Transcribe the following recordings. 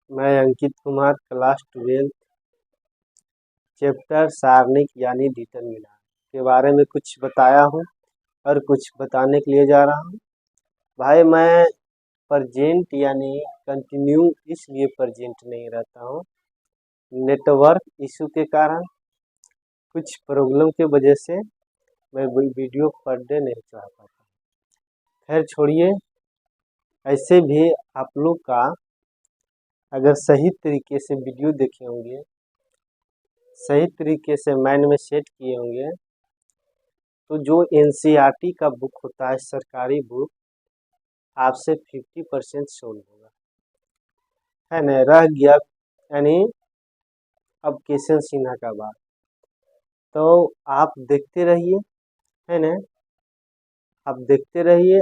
मैं Ankit Kumar class 12 chapter सारणिक यानी determinant के बारे में कुछ बताया हूँ और कुछ बताने के लिए जा रहा हूँ। भाई मैं प्रजेंट यानी कंटिन्यू इसलिए प्रजेंट नहीं रहता हूँ, नेटवर्क इशू के कारण कुछ प्रॉब्लम के वजह से मैं वीडियो पर डे नहीं चढ़ा पाता। खैर छोड़िए, ऐसे भी आप लोग का अगर सही तरीके से वीडियो देखे होंगे, सही तरीके से माइंड में सेट किए होंगे, तो जो एनसीईआरटी का बुक होता है सरकारी बुक, आपसे 50% सोल्व होगा, है ना। रह गया यानी अब केशव सिन्हा का बात, तो आप देखते रहिए, है ना। आप देखते रहिए,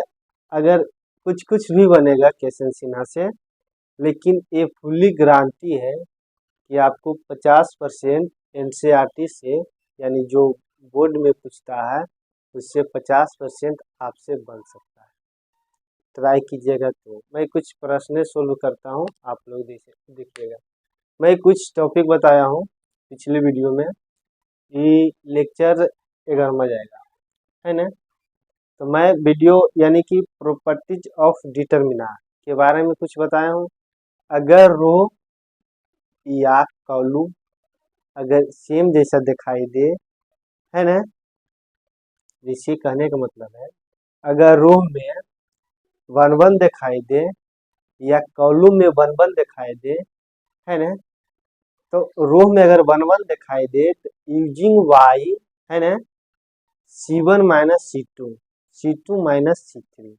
अगर कुछ कुछ भी बनेगा केशव सिन्हा से, लेकिन ये फुल्ली गारंटी है कि आपको 50% एनसीईआरटी से यानी जो बोर्ड में पूछता है उससे 50% आपसे बन सकता है। ट्राई कीजिएगा। तो मैं कुछ प्रश्न सोल्व करता हूँ, आप लोग देखिएगा। मैं कुछ टॉपिक बताया हूँ पिछले वीडियो में, ये लेक्चर 11वां जाएगा, है ना। तो मैं वीडियो यानी कि प्रॉपर्टीज ऑफ डिटरमिनेंट के बारे में कुछ बताया हूँ। अगर रो या कॉलम अगर सेम जैसा दिखाई दे, है ना, जिसे कहने का मतलब है अगर रो में 1 1 दिखाई दे या कॉलम में 1 1 दिखाई दे, है ना, तो रो में अगर 1 1 दिखाई दे तो यूजिंग वाई, है ना, C1 minus C2 minus C3,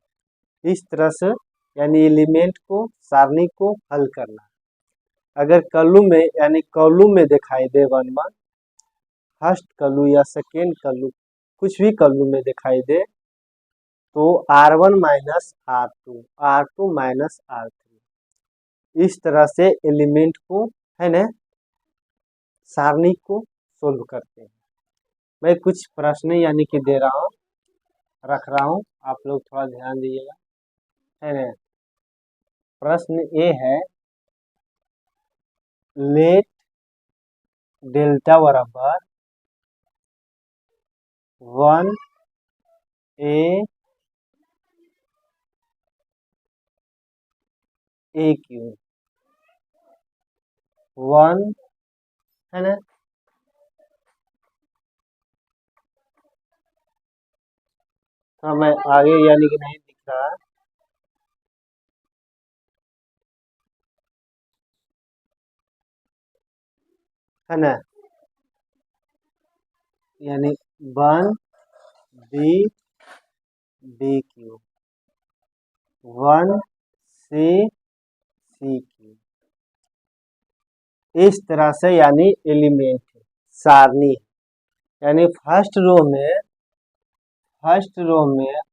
इस तरह से यानी एलिमेंट को सारणी को हल करना। अगर कॉलम में यानी कॉलम में दिखाई दे 1 1, फर्स्ट कॉलम या सेकेंड कॉलम कुछ भी कॉलम में दिखाई दे, तो R1 minus R2 minus R3, इस तरह से एलिमेंट को, है ना, सारणी को सोल्व करते हैं। मैं कुछ प्रश्न यानी कि दे रहा हूँ, रख रहा हूँ, आप लोग थोड़ा ध्यान दीजिएगा, है ना। प्रश्न ए है, लेट डेल्टा बराबर 1 ए क्यू 1, है ना। हाँ, मैं आगे यानी कि नहीं दिख रहा, है ना, यानी 1 बी क्यू 1 सी क्यू, इस तरह से यानी एलिमेंट सारणी, यानी फर्स्ट रो में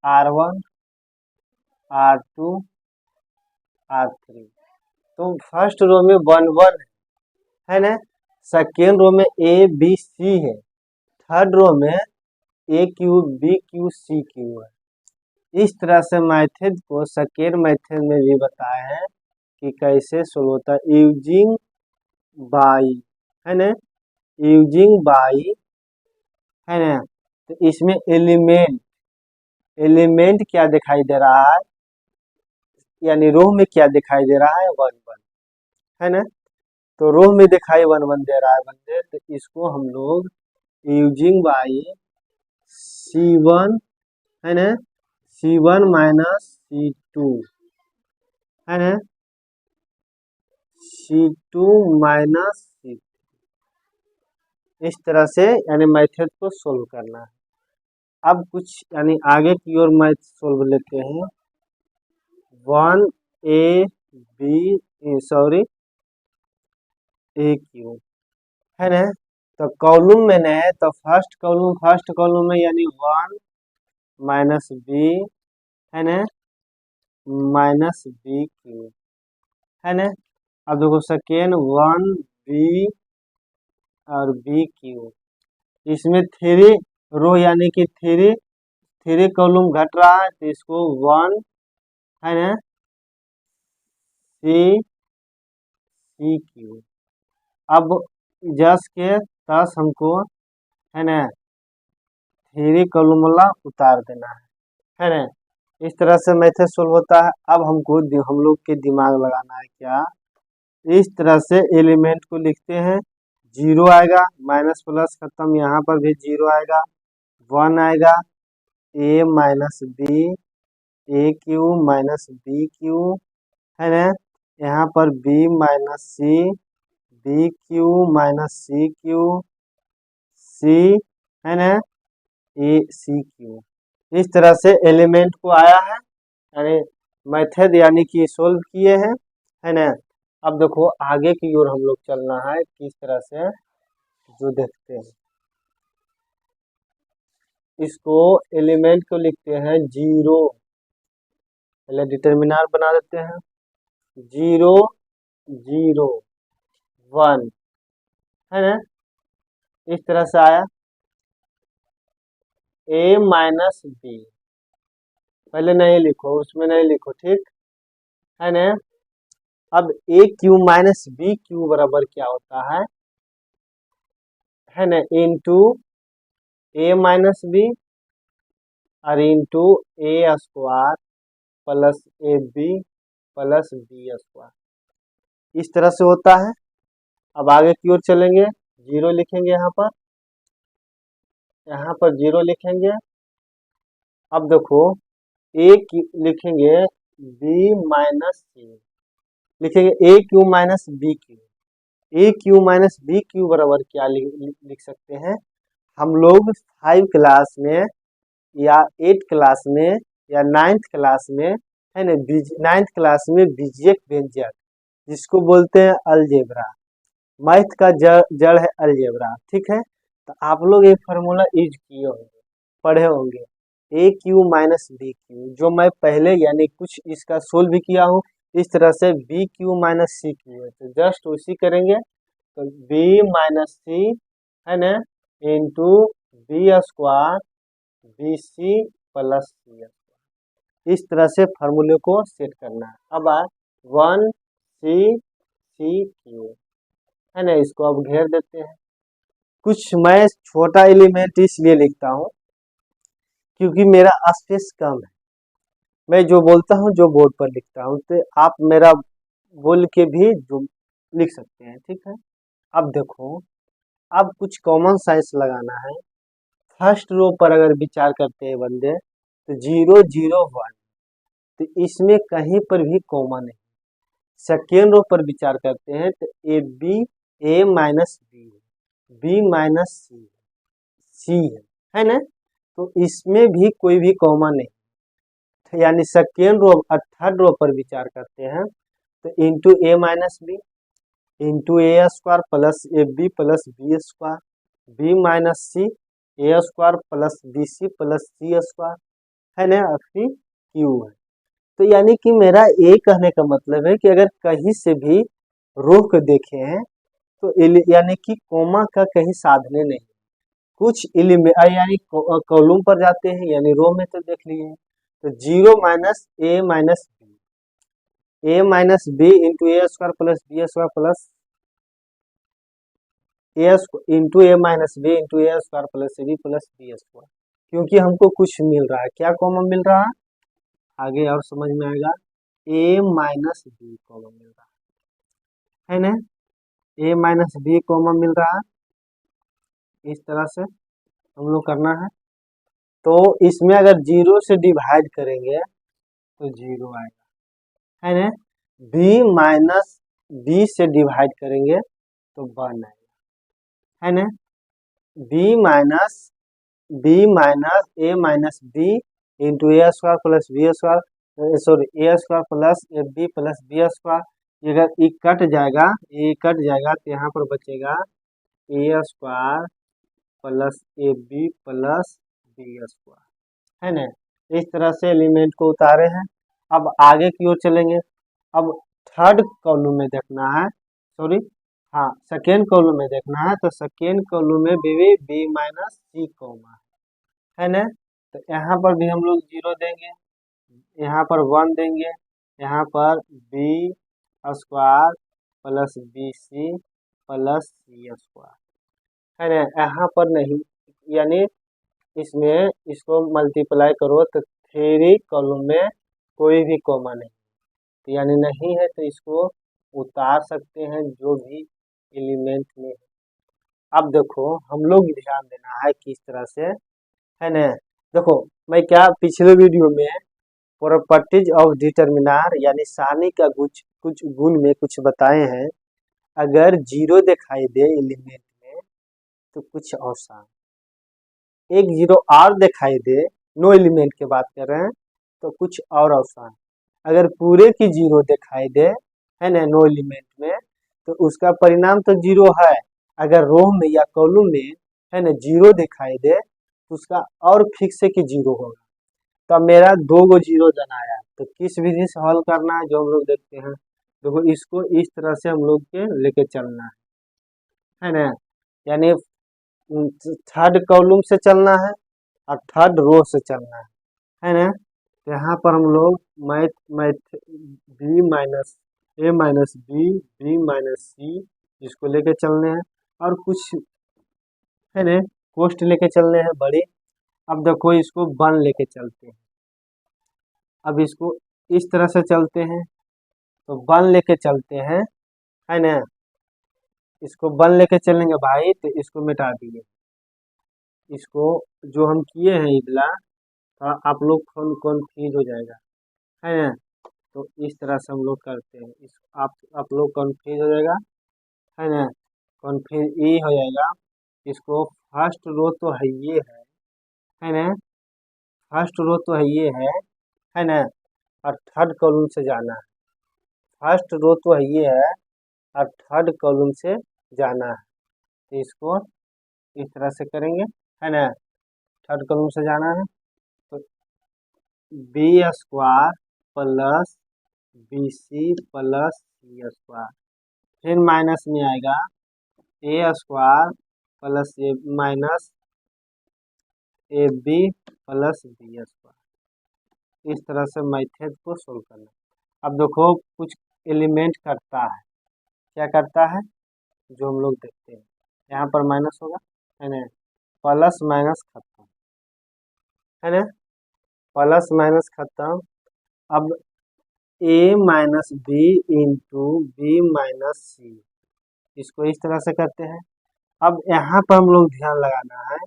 R1 R2 R3, तो फर्स्ट रो में 1 1 है ना। सेकेंड रो में A B C है, थर्ड रो में A Q B Q C Q है। इस तरह से मेथड को सेकेंड मेथड में भी बताया है कि कैसे सोल्व होता है, यूजिंग बाई, है ना, यूजिंग बाई, है ना। तो इसमें एलिमेंट क्या दिखाई दे रहा है, यानी रो में क्या दिखाई दे रहा है 1 1, है ना। तो रो में दिखाई 1 1 दे रहा है बंदे, तो इसको हम लोग यूजिंग बाई C1, है ना, C1 माइनस C2, है ना, C2 माइनस C, इस तरह से यानी मेथड को सोल्व करना है। अब कुछ यानी आगे की ओर मैथ सोल्व लेते हैं। 1 ए क्यू, है ना। तो कॉलम में है, तो फर्स्ट कॉलम में यानी 1 माइनस बी, है ना, माइनस बी क्यू, है ना। अब देखो सेकेंड 1 बी और बी क्यू, इसमें 3 रो यानी कि 3 कॉलम घट रहा है, तो इसको 1, है ना, सी सी क्यू। अब जस के तस हमको है ना 3 कॉलम वाला उतार देना है ना। इस तरह से मेथड सोल्व होता है। अब हमको हम लोग के दिमाग लगाना है क्या, इस तरह से एलिमेंट को लिखते हैं। 0 आएगा, माइनस प्लस खत्म, यहाँ पर भी 0 आएगा, 1 आएगा, A minus B, A Q minus B Q है ना। यहाँ पर B minus C, B Q minus सी क्यू, सी है ना, ए सी क्यू। इस तरह से एलिमेंट को आया है, यानी मेथड यानी कि सोल्व किए हैं, है ना। अब देखो आगे की ओर हम लोग चलना है किस तरह से, जो देखते हैं। इसको एलिमेंट को लिखते हैं 0, पहले डिटरमिनर बना देते हैं। 0 0 1 है ना। इस तरह से आया ए माइनस बी, पहले नहीं लिखो, उसमें नहीं लिखो, ठीक है ना। अब a Q minus B cube बराबर क्या होता है ना, इंटू ए माइनस बी और into A square plus A B plus B square. इस तरह से होता है। अब आगे की ओर चलेंगे, 0 लिखेंगे यहाँ पर 0 लिखेंगे। अब देखो ए लिखेंगे बी माइनस सी, लिखेंगे ए क्यू माइनस बी क्यू। ए क्यू माइनस बी क्यू बराबर क्या लिख सकते हैं हम लोग 5 क्लास में या 8 क्लास में या 9th क्लास में, है ना, 9th क्लास में बीजक व्यंजक जिसको बोलते हैं अलजेब्रा, मैथ का जड़ है अलजेब्रा, ठीक है। तो आप लोग एक फार्मूला यूज किए होंगे, पढ़े होंगे, ए क्यू माइनस बी क्यू, जो मैं पहले यानी कुछ इसका सोल्व भी किया हूँ। इस तरह से बी क्यू माइनस सी क्यू है, तो जस्ट उसी करेंगे, तो बी माइनस सी है ना इंटू बी स्क्वायर बी सी प्लस सी। इस तरह से फार्मूले को सेट करना है। अब 1 सी क्यू है ना, इसको अब घेर देते हैं। कुछ मैं छोटा एलिमेंट इसलिए लिखता हूँ क्योंकि मेरा स्पेस कम है, मैं जो बोलता हूँ जो बोर्ड पर लिखता हूँ, तो आप मेरा बोल के भी जो लिख सकते हैं, ठीक है। अब देखो, अब कुछ कॉमन सेंस लगाना है। फर्स्ट रो पर अगर विचार करते हैं बंदे, तो 0 0 1, तो इसमें कहीं पर भी कॉमन नहीं। सेकेंड रो पर विचार करते हैं तो A B, A minus B minus C है ना, तो इसमें भी कोई भी कॉमन नहीं। यानी सेकेंड रो और थर्ड रो पर विचार करते हैं तो into A minus B into A square plus A B plus B square, b minus c a square plus B C plus C square है ना, और फिर क्यू है। तो यानी कि मेरा ए कहने का मतलब है कि अगर कहीं से भी रो को देखे हैं तो यानी कि कोमा का कहीं साधने नहीं, कुछ एलिमेंट यानी कॉलम पर जाते हैं, यानी रो में तो देख लिए। तो 0 minus A minus B into A square plus B square plus A into A minus B into A square plus B plus B square, क्योंकि हमको कुछ मिल रहा है, क्या कॉमन मिल रहा है आगे और समझ में आएगा। ए माइनस बी कॉमन मिल रहा है ना, ए माइनस बी कॉमन मिल रहा है। इस तरह से हम लोग करना है। तो इसमें अगर 0 से डिवाइड करेंगे तो 0 आएगा, है ना। बी माइनस बी से डिवाइड करेंगे तो 1 आएगा, है ना। B minus A minus B into A square plus B square, sorry a square plus A B plus B square. अगर ये कट जाएगा, ये कट जाएगा तो यहाँ पर बचेगा A square plus A B plus B square, है ना। इस तरह से एलिमेंट को उतारे हैं। अब आगे की ओर चलेंगे। अब थर्ड कॉलम में देखना है, सॉरी हाँ सेकेंड कॉलम में देखना है, तो सेकेंड कॉलम में बी माइनस सी कॉमा है ना। तो यहाँ पर भी हम लोग 0 देंगे, यहाँ पर 1 देंगे, यहाँ पर B square plus B C plus सी स्क्वायर है ना। यहाँ पर नहीं, यानी इसमें इसको मल्टीप्लाई करो तो थ्री कॉलम में कोई भी कॉमा नहीं, तो यानी नहीं है, तो इसको उतार सकते हैं जो भी एलिमेंट में है। अब देखो हम लोग ध्यान देना है किस तरह से, है ना। देखो मैं क्या पिछले वीडियो में प्रॉपर्टीज ऑफ डिटरमिनर यानी सारणी का कुछ कुछ गुण में कुछ बताए हैं। अगर जीरो दिखाई दे एलिमेंट में तो कुछ आसान, एक जीरो और दिखाई दे, नो एलिमेंट की बात कर रहे हैं, तो कुछ और आसान। अगर पूरे की जीरो दिखाई दे, है ना, नो एलिमेंट में, तो उसका परिणाम तो जीरो है। अगर रो में या कॉलम में, है ना, जीरो दिखाई दे तो उसका और फिक्स है कि जीरो होगा। तो अब मेरा दो गो जीरो देना आया, तो किस विधि से हल करना है जो हम लोग देखते हैं। देखो इसको इस तरह से हम लोग के लेके चलना है ना, यानी थर्ड कॉलम से चलना है और थर्ड रो से चलना है ना। तो यहाँ पर हम लोग मैथ मैथ बी माइनस ए minus B B minus C इसको लेके चलने हैं, और कुछ है ना पोस्ट लेके चलने हैं बड़ी। अब देखो इसको वन लेके चलते हैं। अब इसको इस तरह से चलते हैं, तो वन लेके चलते हैं, है ना। इसको वन लेके चलेंगे भाई, तो इसको मिटा दिए, इसको जो हम किए हैं इधला, तो आप लोग कन्फ्यूज हो जाएगा, है ना। तो इस तरह से हम लोग करते हैं, इस आप लोग कन्फ्यूज हो जाएगा, है ना, कन्फ्यूज ये हो जाएगा। इसको फर्स्ट रो तो है ये है ना, फर्स्ट रो तो है ना, और थर्ड कॉलम से जाना है। फर्स्ट रो तो है ये है और थर्ड कॉलम से जाना है, तो इसको इस तरह से करेंगे, है ना। थर्ड कॉलम से जाना है तो B square plus B C plus सी स्क्वायर, फिर माइनस में आएगा A square plus A minus A B plus B square. इस तरह से मैथड को सोल्व करना। अब देखो कुछ एलिमेंट करता है, क्या करता है जो हम लोग देखते हैं। यहाँ पर माइनस होगा, है ना, प्लस माइनस खत्म, है ना, प्लस माइनस खत्म। अब A minus B into B minus C, इसको इस तरह से करते हैं। अब यहाँ पर हम लोग ध्यान लगाना है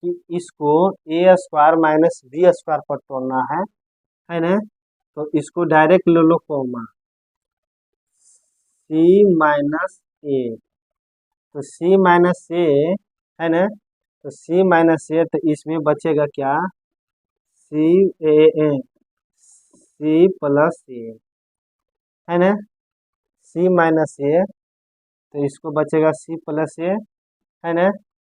कि इसको ए स्क्वायर माइनस बी स्क्वायर पर तोड़ना है ना। तो इसको डायरेक्ट ले लो कॉमा, सी माइनस ए, तो सी माइनस ए, है ना, तो सी माइनस ए, तो इसमें बचेगा क्या, सी ए सी प्लस ए, है ना, सी माइनस ए, तो इसको बचेगा सी प्लस ए, है ना।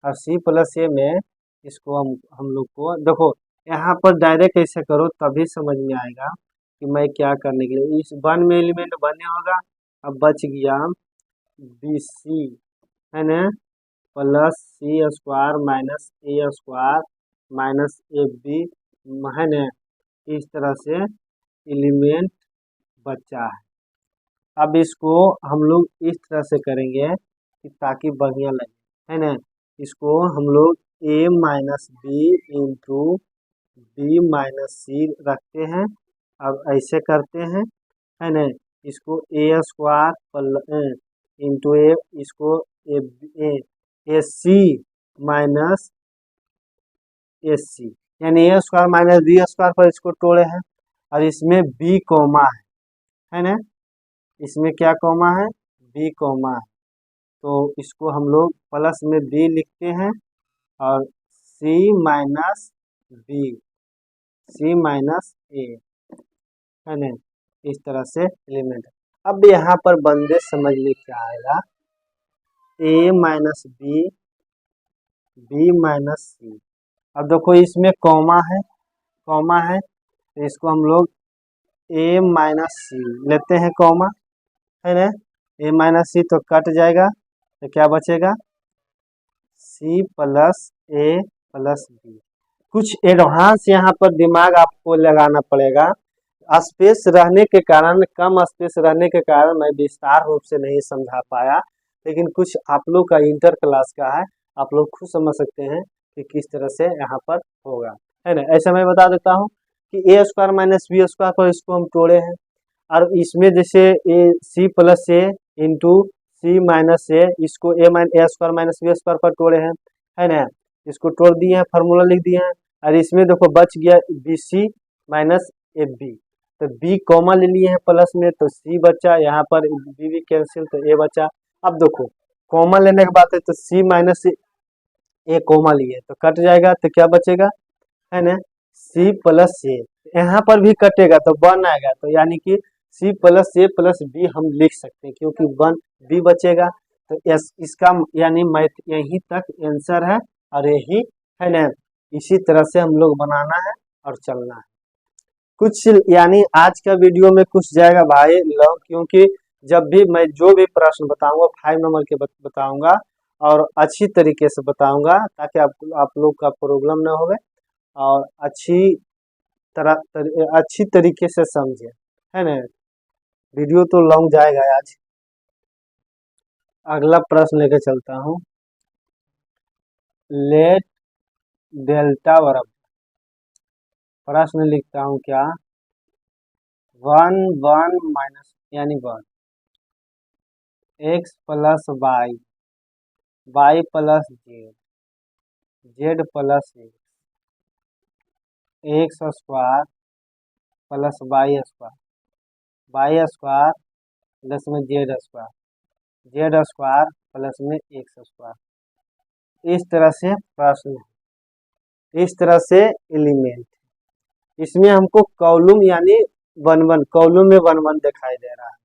और सी प्लस ए में इसको हम लोग को देखो यहाँ पर डायरेक्ट ऐसे करो तभी समझ में आएगा कि मैं क्या करने के लिए। इस वन में एलिमेंट बने होगा, अब बच गया बी सी, है ना, plus C square minus a square minus A B, है ना। इस तरह से एलिमेंट बचा है। अब इसको हम लोग इस तरह से करेंगे कि ताकि बढ़िया लगे, है ना। इसको हम लोग A minus B into B minus C रखते हैं। अब ऐसे करते हैं, है ना, इसको ए स्क्वायर इंटू ए, इसको ए सी माइनस ए सी, यानी ए स्क्वायर माइनस बी स्क्वायर पर इसको तोड़े हैं। और इसमें बी कॉमा है ना, इसमें क्या कॉमा है, बी कॉमा है, तो इसको हम लोग प्लस में बी लिखते हैं और सी माइनस बी, सी माइनस ए, है ना। इस तरह से एलिमेंट। अब यहाँ पर बंदे समझ में क्या आएगा, A minus B B minus सी। अब देखो इसमें कॉमा है, तो इसको हम लोग ए माइनस सी लेते हैं कॉमा, है ना। ए माइनस सी तो कट जाएगा, तो क्या बचेगा, सी प्लस ए प्लस बी। कुछ एडवांस यहाँ पर दिमाग आपको लगाना पड़ेगा। स्पेस रहने के कारण, कम स्पेस रहने के कारण मैं विस्तार रूप से नहीं समझा पाया, लेकिन कुछ आप लोग का इंटर क्लास का है, आप लोग खुद समझ सकते हैं कि किस तरह से यहाँ पर होगा, है ना। ऐसा मैं बता देता हूँ कि ए स्क्वायर माइनस बी स्क्वायर पर इसको हम तोड़े हैं, और इसमें जैसे ए सी plus A into C minus ए, इसको ए स्क्वायर माइनस बी स्क्वायर पर तोड़े हैं, है ना। इसको तोड़ दिए हैं, फार्मूला लिख दिए हैं, और इसमें देखो बच गया बी सी माइनस ए बी, तो बी कॉमा ले लिए हैं प्लस में, तो सी बचा, यहाँ पर बी भी कैंसिल, तो ए बचा। अब देखो कॉमा लेने के बाद है तो सी माइनस ए कॉमा लिए तो कट जाएगा, तो क्या बचेगा, है ना, सी प्लस ए, यहाँ पर भी कटेगा तो वन आएगा, तो यानी कि सी प्लस ए प्लस बी हम लिख सकते हैं, क्योंकि वन बी बचेगा, तो इसका यानी मैथ यहीं तक आंसर है, और यही, है ना। इसी तरह से हम लोग बनाना है और चलना है। कुछ यानी आज का वीडियो में कुछ जाएगा भाई लोग, क्योंकि जब भी मैं जो भी प्रश्न बताऊंगा 5 नंबर के बताऊंगा, और अच्छी तरीके से बताऊंगा, ताकि आप लोग का प्रॉब्लम ना होवे, और अच्छी तरीके से समझे, है ना। वीडियो तो लॉन्ग जाएगा आज। अगला प्रश्न लेके चलता हूँ। लेट डेल्टा बराबर, प्रश्न लिखता हूँ क्या, 1 1 माइनस यानी 1 x plus Y, Y plus Z, Z plus x square plus Y square, Y square plus में Z square, Z square plus में एक्स स्क्वायर। इस तरह से प्रश्न है, इस तरह से एलिमेंट, इसमें हमको कॉलम यानी 1 1 कॉलम में 1 1 दिखाई दे रहा है,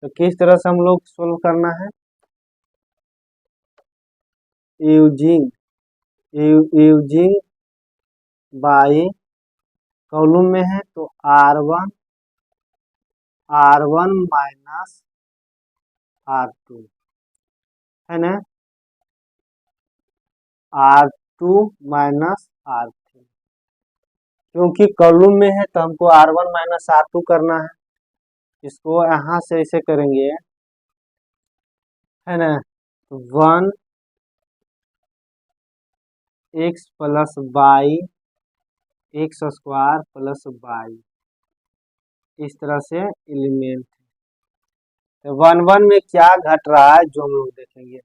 तो किस तरह से हम लोग सोल्व करना है, यूजिंग यूजिंग बाई, कॉलम में है तो R1 माइनस R2, है ना, R2 माइनस R3, क्योंकि कॉलम में है तो हमको R1 माइनस R2 करना है, इसको यहाँ से ऐसे करेंगे, है ना, 1 x plus y x square plus y, इस तरह से एलिमेंट है। तो 1 1 में क्या घट रहा है जो हम लोग देखेंगे,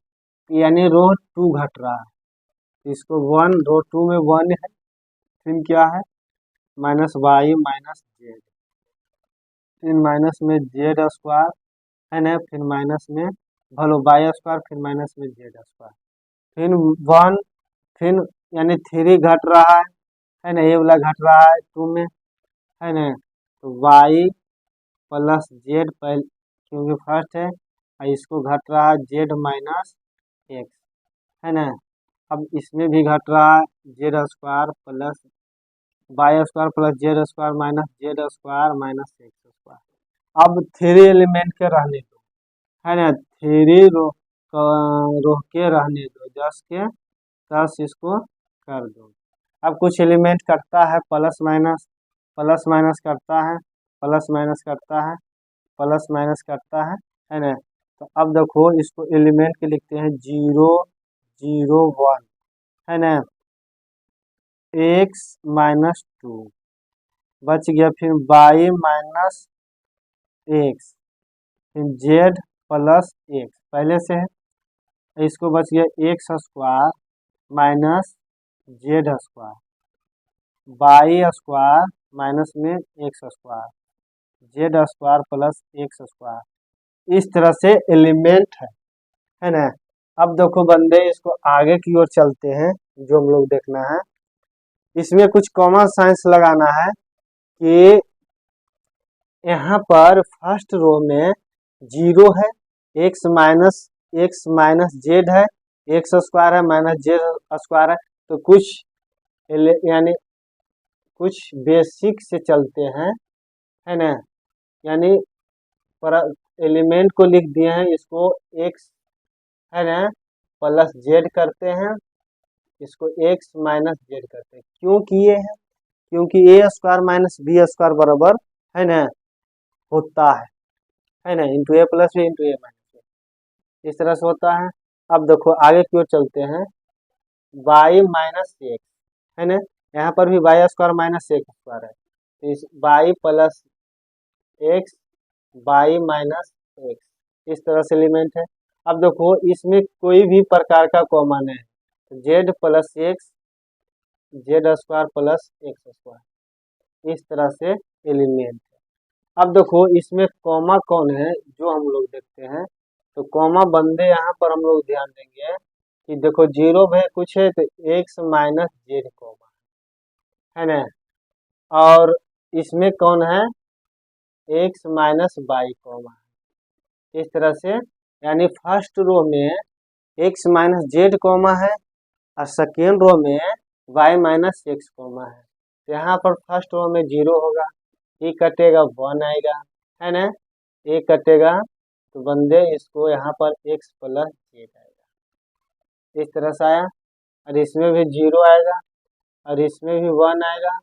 यानी रो 2 घट रहा है, तो इसको 1 रो 2 में 1 है, फिर क्या है माइनस वाई माइनस जेड, फिर माइनस में जेड स्क्वायर, है ना, फिर माइनस में भलो वाई स्क्वायर, फिर माइनस में जेड स्क्वायर, फिर 1, फिर यानी 3 घट रहा है ना, ये वाला घट रहा है 2 में, है ना, तो वाई प्लस जेड पहले क्योंकि फर्स्ट है, और इसको घट रहा है जेड माइनस एक्स, है ना। अब इसमें भी घट रहा है z square plus Y square plus z square minus Z square minus x square. अब 3 एलिमेंट के रहने दो, है ना, 3 रो के रहने दो, 10 के 10 इसको कर दो। अब कुछ एलिमेंट करता है प्लस माइनस करता है, प्लस माइनस करता है, प्लस माइनस करता है ना। तो अब देखो इसको एलिमेंट के लिखते हैं 0 0 1, है ना, एक्स माइनस 2 बच गया, फिर वाई माइनस एक्स, फिर जेड प्लस एक्स पहले से है, इसको बच गया X square minus Z square, Y square minus में X square, Z square plus x square. इस तरह से एलिमेंट है ना। अब देखो बंदे, इसको आगे की ओर चलते हैं, जो हम लोग देखना है, इसमें कुछ कॉमन साइंस लगाना है कि यहाँ पर फर्स्ट रो में 0 है, एक्स माइनस जेड है, एक्स स्क्वायर है माइनस जेड स्क्वायर है, तो कुछ यानी कुछ बेसिक से चलते हैं, है ना, यानी पर एलिमेंट को लिख दिए हैं, इसको एक्स, है ना, प्लस जेड करते हैं, इसको एक्स माइनस जेड करते हैं। क्यों किए हैं, क्योंकि ए स्क्वायर माइनस बी स्क्वायर बराबर, है ना, होता है ना, इंटू ए प्लस बी इंटू ए माइनस बी, इस तरह से होता है। अब देखो आगे की ओर चलते हैं, वाई माइनस एक्स, है ना, यहाँ पर भी y square minus x square है, तो इस y plus x, y minus x, इस तरह से एलिमेंट है। अब देखो इसमें कोई भी प्रकार का कॉमन है, Z plus x, z square plus x square, इस तरह से एलिमेंट है। अब देखो इसमें कॉमा कौन है जो हम लोग देखते हैं, तो कॉमा बंदे यहाँ पर हम लोग ध्यान देंगे कि देखो जीरो में कुछ है तो एक्स माइनस जेड कॉमा है ना, और इसमें कौन है, एक्स माइनस वाई कॉमा, इस तरह से, यानी फर्स्ट रो में एक्स माइनस जेड कॉमा है और सेकेंड रो में वाई माइनस एक्स कॉमा है। तो यहाँ पर फर्स्ट रो में जीरो होगा, ये कटेगा वन आएगा, है ना, ये कटेगा तो बंदे इसको यहाँ पर एक्स प्लस जेड आएगा, इस तरह से आया, और इसमें भी जीरो आएगा और इसमें भी वन आएगा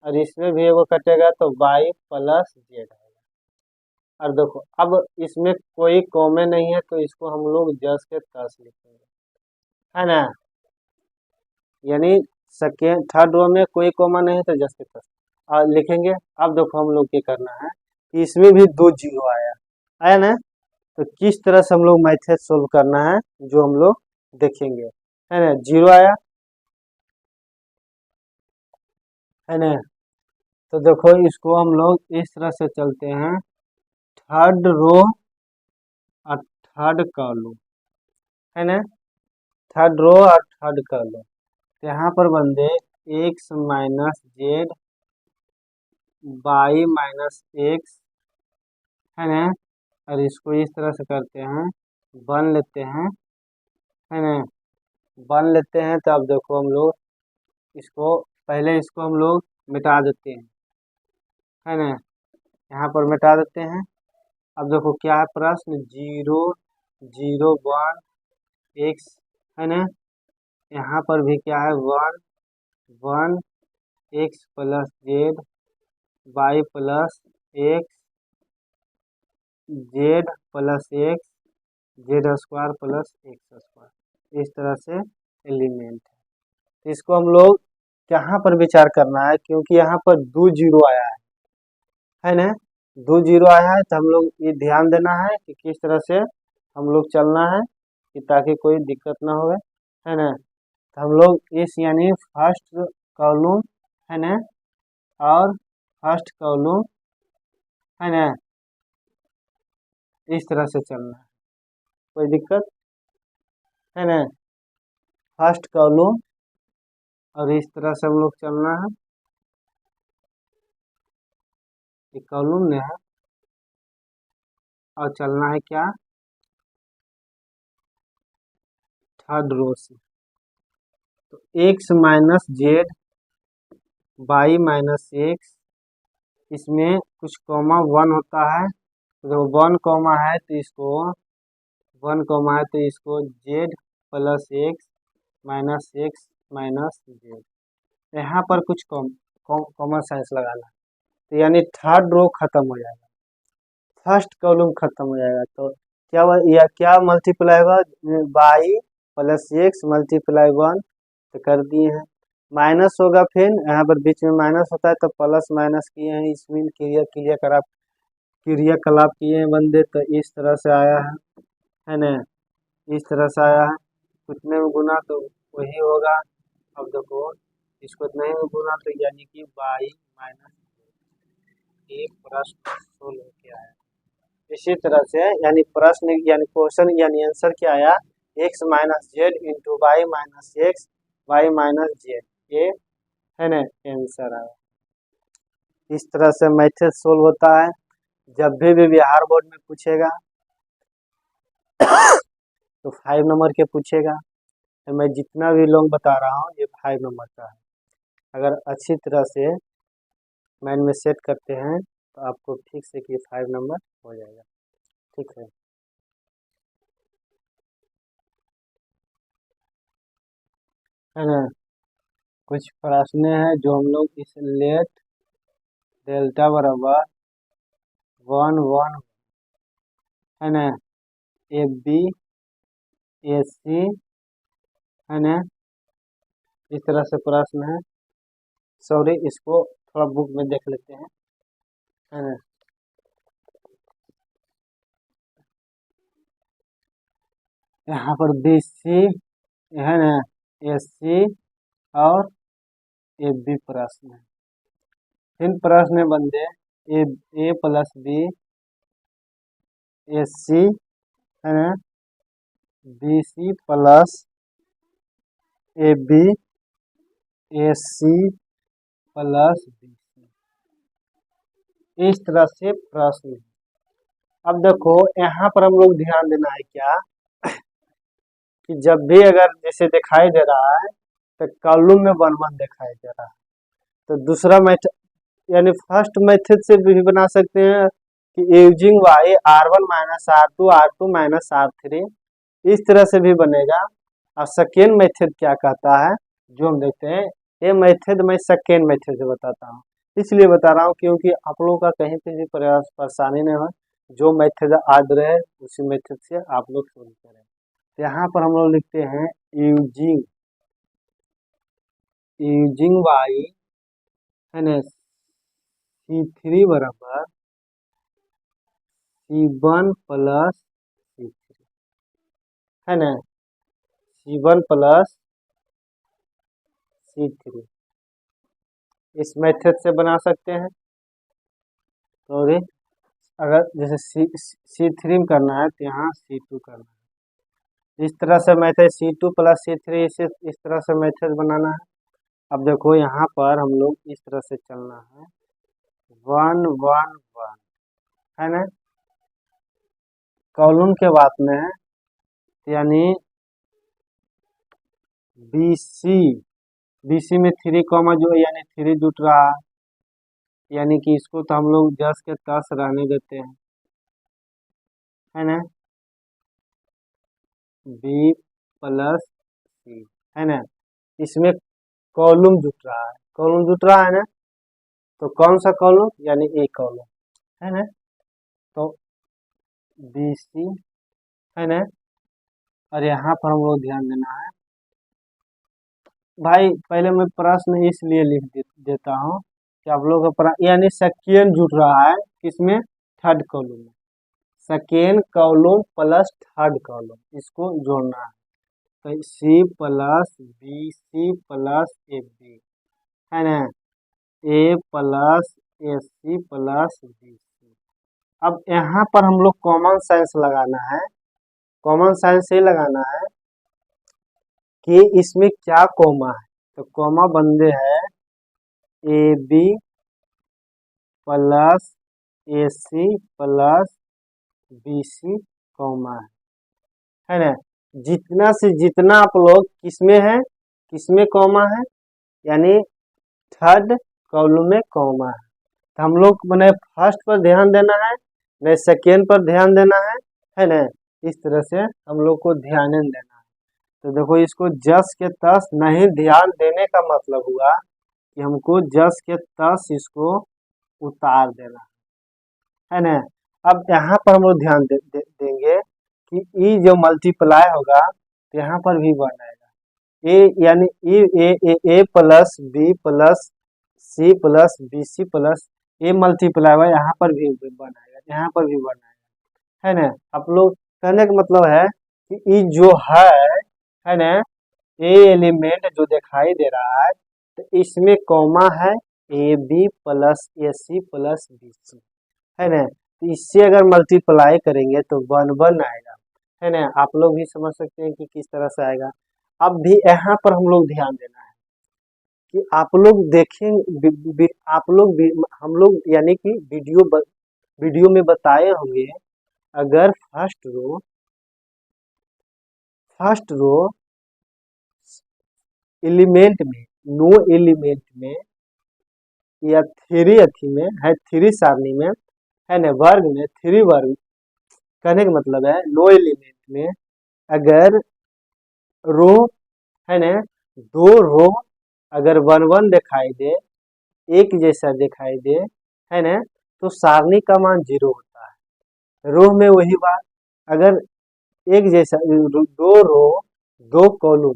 और इसमें भी एगो कटेगा तो वाई प्लस जेड आएगा। और देखो अब इसमें कोई कॉमे नहीं है तो इसको हम लोग जस के तस लिखेंगे, है ना, यानी सेकेंड थर्ड रो में कोई कॉमा नहीं है तो जस के तस और लिखेंगे। अब देखो हम लोग क्या करना है कि इसमें भी दो जीरो आया, आया ना, तो किस तरह से हम लोग मैथड सोल्व करना है जो हम लोग देखेंगे, है ना, जीरो आया, है ना, तो देखो इसको हम लोग इस तरह से चलते हैं, थर्ड रो और थर्ड कॉलम, है ना, थर्ड रो और थर्ड कॉलम, तो यहाँ पर बंदे x minus z, y minus x, है ना, और इसको इस तरह से करते हैं, वन लेते हैं, है ना, वन लेते हैं, तो अब देखो हम लोग इसको पहले इसको हम लोग मिटा देते हैं, है ना, यहाँ पर मिटा देते हैं। अब देखो क्या है प्रश्न, जीरो जीरो वन एक्स, है ना, यहाँ पर भी क्या है one one x plus z, y plus x, z plus x, z square plus x square, इस तरह से एलिमेंट है। इसको हम लोग कहाँ पर विचार करना है, क्योंकि यहाँ पर दो जीरो आया है ना, दो जीरो आया है, तो हम लोग ये ध्यान देना है कि किस तरह से हम लोग चलना है कि ताकि कोई दिक्कत ना हो, है ना, तो हम लोग इस यानी फर्स्ट कॉलम, है ना, और फर्स्ट कॉलम, है ना, इस तरह से चलना है, कोई दिक्कत, है ना, फर्स्ट कॉलम और इस तरह से हम लोग चलना है, एक कॉलम में है और चलना है क्या, थर्ड रो से, तो x minus z, y minus x, इसमें कुछ कॉमा वन होता है, तो वन कॉमा है तो इसको, वन कॉमा है तो इसको Z plus x minus x minus Z, यहाँ पर कुछ कॉमन साइंस लगाना है, तो यानी थर्ड रो खत्म हो जाएगा, फर्स्ट कॉलम खत्म हो जाएगा, तो क्या या क्या मल्टीप्लाई होगा, y plus x multiply one, तो कर दिए हैं, माइनस होगा, फिर यहाँ पर बीच में माइनस होता है तो प्लस माइनस किए हैं, इसमें क्रियाकलाप किए हैं बंदे, तो इस तरह से आया है ना, इस तरह से आया है, कितने में गुना तो वही होगा। अब देखो इसको नहीं में गुना तो यानी कि वाई माइनस एक प्रश्न सोल्व होके आया, इसी तरह से यानी प्रश्न यानी क्वेश्चन यानी आंसर क्या आया, x minus z into y minus x y minus z, ये है ना आंसर आया। इस तरह से मैथड सोल्व होता है, जब भी बिहार बोर्ड में पूछेगा तो 5 नंबर के पूछेगा, तो मैं जितना भी लॉन्ग बता रहा हूँ ये 5 नंबर का है, अगर अच्छी तरह से माइंड में सेट करते हैं तो आपको ठीक से कि 5 नंबर हो जाएगा, ठीक है ना, कुछ प्रश्न है जो हम लोग इस लेट डेल्टा बराबर वन वन है ना, ए बी ए सी है ना, इस तरह से प्रश्न है। सॉरी, इसको थोड़ा बुक में देख लेते हैं, है ना। यहाँ पर बी सी है ना, ए सी और ए बी प्रश्न है। तीन प्रश्न बंदे ए ए प्लस बी ए सी है ना, b C plus A B a C plus B c, इस तरह से प्रश्न है। अब देखो यहाँ पर हम लोग ध्यान देना है क्या, कि जब भी अगर जैसे दिखाई दे रहा है तो कॉलम में वन वन दिखाई दे रहा है, तो दूसरा मेथड यानी फर्स्ट मेथड से भी बना सकते हैं कि using Y R1 minus R2 minus R3, इस तरह से भी बनेगा। और सेकेंड मेथड क्या कहता है जो हम देखते हैं, ये मेथड मैं सेकेंड मेथड से बताता हूँ, इसलिए बता रहा हूँ क्योंकि आप लोगों का कहीं पे भी प्रयास परेशानी नहीं हो, जो मेथड आज रहे उसी मेथड से आप लोग सोल्व करें। तो यहाँ पर हम लोग लिखते हैं यूजिंग वाई है ना, C3 बराबर C1 प्लस C3 है ना, C1 प्लस C3, इस मेथड से बना सकते हैं। सॉरी, अगर जैसे C3 में करना है तो यहाँ C2 करना है, इस तरह से मेथड C2 प्लस C3 इसे इस तरह से मेथड बनाना है। अब देखो यहाँ पर हम लोग इस तरह से चलना है, 1 1 1 है ना, कॉलम के बात में है, यानी बी सी में 3 कॉमा जो यानी 3 जुट रहा है, यानी कि इसको तो हम लोग 10 के 10 रहने देते हैं, है ना, बी प्लस सी है ना, इसमें कॉलम जुट रहा है, कॉलम जुट रहा है ना, तो कौन सा कॉलम, यानी ए कॉलम है ना, तो बी सी है ना। और यहाँ पर हम लोग ध्यान देना है भाई, पहले मैं प्रश्न इसलिए लिख देता हूँ कि आप लोग का यानी सेकेंड जुट रहा है किसमें, थर्ड कॉलम में, second column plus third column इसको जोड़ना है, तो c plus B C plus A B है ना, a plus A C plus B c. अब यहाँ पर हम लोग कॉमन साइंस लगाना है, कॉमन साइंस ये लगाना है कि इसमें क्या कॉमा है, तो कॉमा बंदे है a B plus A C plus B c comma है ना, जितना से जितना आप लोग किसमें कॉमा है, यानी थर्ड कॉलम में कॉमा है, तो हम लोग मैंने फर्स्ट पर ध्यान देना है, नहीं सेकेंड पर ध्यान देना है ना, इस तरह से हम लोग को ध्यान देना है। तो देखो इसको जस के तस नहीं ध्यान देने का मतलब हुआ कि हमको जस के तस इसको उतार देना है ना। अब यहाँ पर हम लोग ध्यान देंगे कि ई जो मल्टीप्लाई होगा तो यहाँ पर भी वन आएगा, ए यानी A plus B plus C plus B C plus A multiply हुआ, यहाँ पर भी वन आएगा, यहाँ पर भी वन आएगा, है ना। आप लोग कहने का मतलब है कि ई जो है ना, ए एलिमेंट जो दिखाई दे रहा है तो इसमें कॉमा है a B plus A C plus B c है ना, तो इससे अगर मल्टीप्लाई करेंगे तो वन वन आएगा, है ना। आप लोग भी समझ सकते हैं कि किस तरह से आएगा। अब भी यहाँ पर हम लोग ध्यान देना है कि आप लोग देखें, आप लोग हम लोग यानी कि वीडियो में बताए होंगे, अगर फर्स्ट रो एलिमेंट में, नो एलिमेंट में या थ्री अथी में है, थ्री सारणी में है ना, वर्ग में थ्री वर्ग, कहने का मतलब है नो एलिमेंट में अगर रो है ना, दो रो अगर वन वन दिखाई दे, एक जैसा दिखाई दे, है ना, तो सारणी का मान 0 होता है। रो में वही बात, अगर एक जैसा दो रो दो कॉलम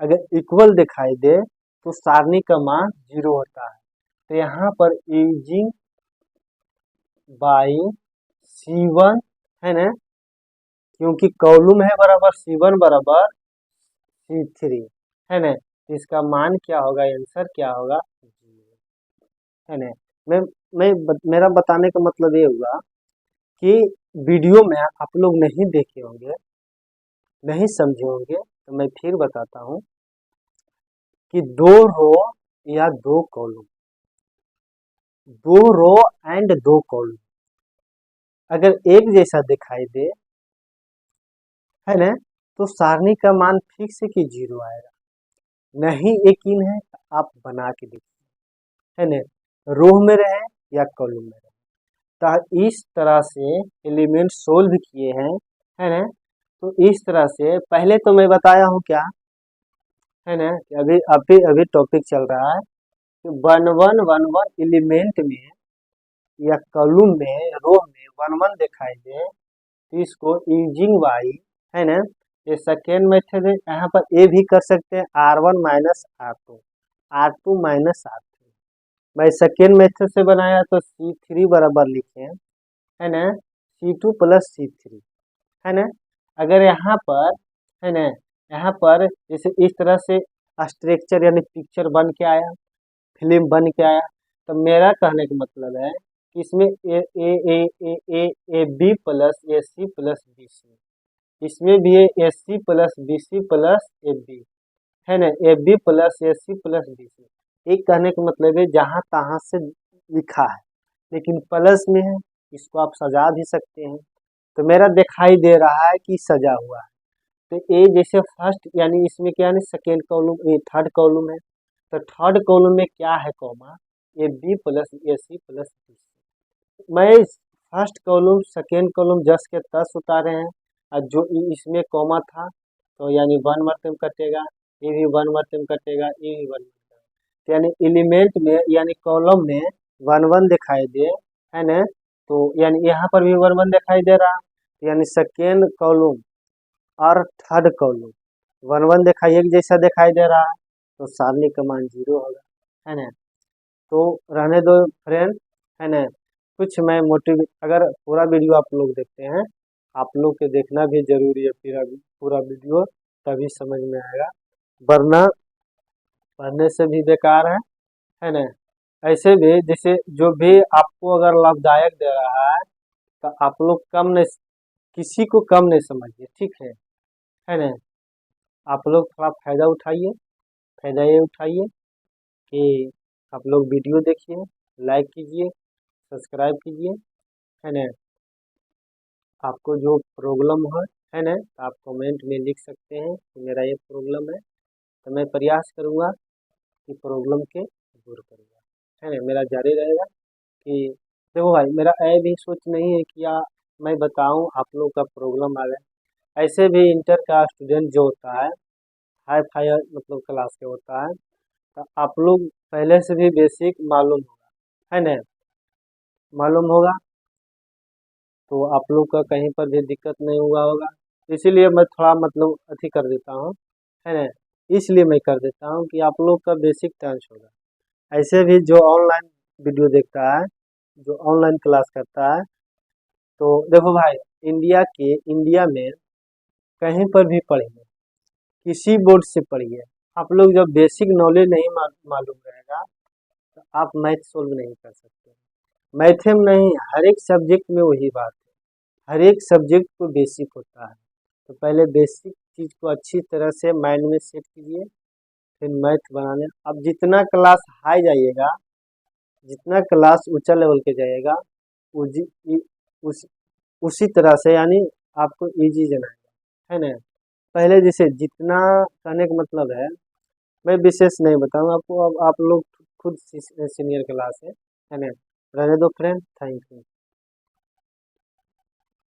अगर इक्वल दिखाई दे तो सारणी का मान 0 होता है। तो यहाँ पर यूजिंग बाई C1 है ना, क्योंकि कॉलम है बराबर C1 बराबर C3 है ना, तो इसका मान क्या होगा, आंसर क्या होगा, 0 है ना। मेरा बताने का मतलब ये हुआ कि वीडियो में आप लोग नहीं देखे होंगे, नहीं समझे होंगे, तो मैं फिर बताता हूँ कि दो रो या दो कॉलम, दो रो एंड दो कॉलम अगर एक जैसा दिखाई दे है ना, तो सारणी का मान फिक्स है कि 0 आएगा। नहीं यकीन है तो आप बना के देखिए, है ना, रो में रहे या कॉलम में रहे। तो इस तरह से एलिमेंट सोल्व किए हैं, है ना। तो इस तरह से पहले तो मैं बताया हूँ क्या, है ना, कि अभी अभी अभी टॉपिक चल रहा है कि 1 1 एलिमेंट में या कॉलम में रो में 1 1 दिखाई दे तो इसको यूजिंग बाई, है ना, ये सेकेंड मेथड है। यहाँ पर ए भी कर सकते हैं, R1 minus R2, R2 minus R3। मैं सेकेंड मेथड से बनाया तो C3 बराबर लिखे हैं, है ना, C2 प्लस C3, है ना। अगर यहाँ पर, है ना, यहाँ पर जैसे इस तरह से स्ट्रक्चर यानी पिक्चर बन के आया, फिल्म बन के आया, तो मेरा कहने का मतलब है कि इसमें A B plus A C plus B C, इसमें भी है A C plus B C plus A B, है ना, A B plus A C plus B C. एक कहने का मतलब है जहाँ तहाँ से लिखा है लेकिन प्लस में है, इसको आप सजा भी सकते हैं। तो मेरा दिखाई दे रहा है कि सजा हुआ है, तो ए जैसे फर्स्ट यानी इसमें क्या है, सेकेंड कॉलम, ये थर्ड कॉलम है, तो थर्ड कॉलम में क्या है, comma, a B plus A C plus B c. मैं फर्स्ट कॉलम सेकेंड कॉलम जस के तस उतारे हैं, और जो इसमें कॉमा था तो यानी 1 मरतब कटेगा, ये भी 1 मरतब कटेगा, ये भी 1 मरतब, तो यानी एलिमेंट में यानी कॉलम में 1 1 दिखाई दे, है ना, तो यानी यहाँ पर भी 1 1 दिखाई दे रहा, यानी सेकेंड कॉलम और थर्ड कॉलम 1 1 दिखाई एक जैसा दिखाई दे रहा है, तो सारणी का मान 0 होगा, है ना। तो रहने दो फ्रेंड, है ना, कुछ मैं मोटिव, अगर पूरा वीडियो आप लोग देखते हैं, आप लोग के देखना भी जरूरी है पूरा वीडियो, तभी समझ में आएगा, वरना पढ़ने से भी बेकार है ना। ऐसे भी जैसे जो भी आपको अगर लाभदायक दे रहा है तो आप लोग कम नहीं, किसी को कम नहीं समझिए, ठीक है ना। आप लोग थोड़ा फायदा उठाइए, फायदा ये उठाइए कि आप लोग वीडियो देखिए, लाइक कीजिए, सब्सक्राइब कीजिए, है ना। आपको जो प्रॉब्लम है ना, तो आप कमेंट में लिख सकते हैं कि मेरा ये प्रॉब्लम है, तो मैं प्रयास करूँगा कि प्रॉब्लम के दूर करूँगा, है ना। मेरा जारी रहेगा कि देखो भाई, मेरा ये भी सोच नहीं है कि मैं बताऊं आप लोग का प्रॉब्लम आ गया। ऐसे भी इंटर का स्टूडेंट जो होता है हाई फाई मतलब क्लास के होता है, तो आप लोग पहले से भी बेसिक मालूम होगा, है ना, मालूम होगा, तो आप लोग का कहीं पर भी दिक्कत नहीं हुआ होगा। इसीलिए मैं थोड़ा मतलब अथी कर देता हूँ, है ना, इसलिए मैं कर देता हूँ कि आप लोग का बेसिक टच होगा। ऐसे भी जो ऑनलाइन वीडियो देखता है, जो ऑनलाइन क्लास करता है, तो देखो भाई, इंडिया में कहीं पर भी पढ़िए, किसी बोर्ड से पढ़िए, आप लोग जब बेसिक नॉलेज नहीं मालूम रहेगा तो आप मैथ सोल्व नहीं कर सकते। मैथ में नहीं, हर एक सब्जेक्ट में वही बात है, हर एक सब्जेक्ट को बेसिक होता है। तो पहले बेसिक चीज़ को अच्छी तरह से माइंड में सेट कीजिए, फिर मैथ बनाने। अब जितना क्लास हाई जाइएगा, जितना क्लास ऊंचा लेवल के जाएगा, उसी उस, उसी तरह से यानी आपको इजी जनाएगा, है ना। पहले जैसे जितना कहने का मतलब मैं विशेष नहीं बताऊँ आपको, अब आप लोग खुद सीनियर क्लास है ना। रहने दो फ्रेंड, थैंक यू।